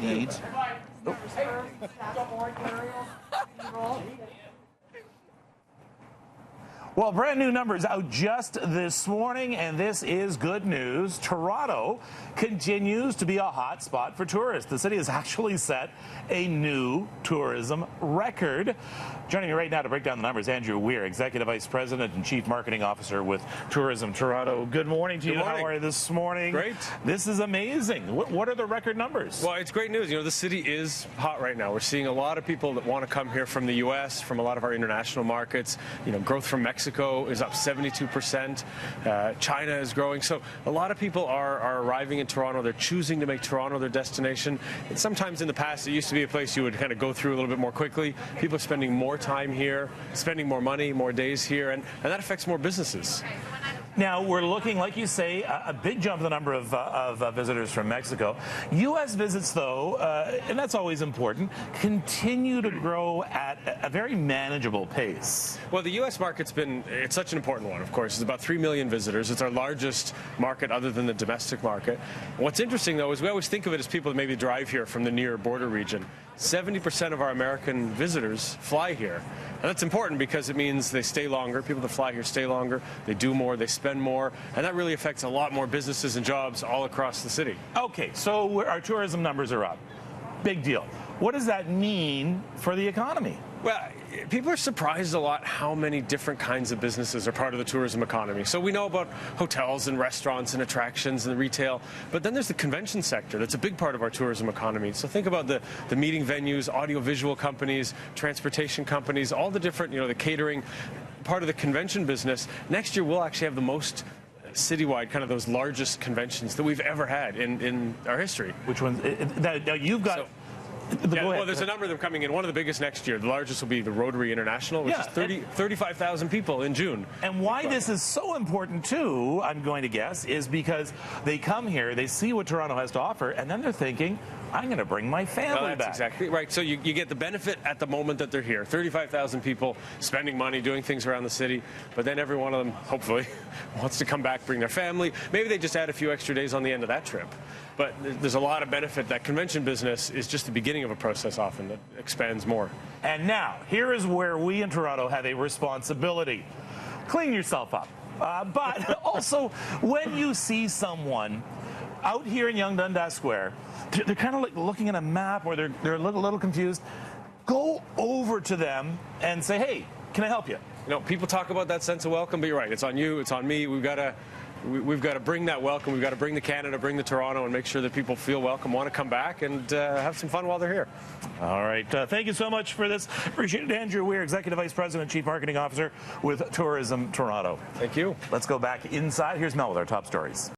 need. Well, brand new numbers out just this morning, and this is good news. Toronto continues to be a hot spot for tourists. The city has actually set a new tourism record. Joining me right now to break down the numbers, Andrew Weir, Executive Vice President and Chief Marketing Officer with Tourism Toronto. Good morning to you. How are you this morning? Great. This is amazing. What are the record numbers? Well, it's great news. You know, the city is hot right now. We're seeing a lot of people that want to come here from the U.S., from a lot of our international markets. You know, growth from Mexico is up 72%. China is growing. So a lot of people are arriving in Toronto. They're choosing to make Toronto their destination. And sometimes in the past, it used to be a place you would kind of go through a little bit more quickly. People are spending more time here, spending more money, more days here, and that affects more businesses. Now, we're looking, like you say, a big jump in the number of visitors from Mexico. U.S. visits, though, and that's always important, continue to grow at a very manageable pace. Well, the U.S. market's it's such an important one, of course. It's about 3 million visitors. It's our largest market other than the domestic market. What's interesting, though, is we always think of it as people that maybe drive here from the near border region. 70% of our American visitors fly here. And that's important because it means they stay longer. People that fly here stay longer. They do more. They spend more. And that really affects a lot more businesses and jobs all across the city. Okay, so our tourism numbers are up. Big deal. What does that mean for the economy? Well, people are surprised a lot how many different kinds of businesses are part of the tourism economy. So we know about hotels and restaurants and attractions and retail, but then there's the convention sector that's a big part of our tourism economy. So think about the meeting venues, audiovisual companies, transportation companies, all the different, the catering, part of the convention business. Next year, we'll actually have the most citywide, kind of those largest conventions that we've ever had in our history. Which ones? Now you've got... Well, there's a number of them coming in. One of the biggest next year. The largest will be the Rotary International, which is 35,000 people in June. And why this is so important, too, I'm going to guess, is because they come here, they see what Toronto has to offer, and then they're thinking, I'm going to bring my family back. That's exactly right. So you get the benefit at the moment that they're here. 35,000 people spending money, doing things around the city, but then every one of them, hopefully, wants to come back, bring their family. Maybe they just add a few extra days on the end of that trip. But there's a lot of benefit. That convention business is just the beginning of a process often that expands more. And now, here is where we in Toronto have a responsibility. Clean yourself up. But also, when you see someone out here in Yonge Dundas Square, they're kind of like looking at a map or they're a little confused, go over to them and say, hey, can I help you? People talk about that sense of welcome, but you're right. It's on you. It's on me. We've got to bring that welcome. We've got to bring the Canada, bring the Toronto, and make sure that people feel welcome, want to come back, and have some fun while they're here. All right. Thank you so much for this. Appreciate it, Andrew Weir, Executive Vice President and Chief Marketing Officer with Tourism Toronto. Thank you. Let's go back inside. Here's Mel with our top stories.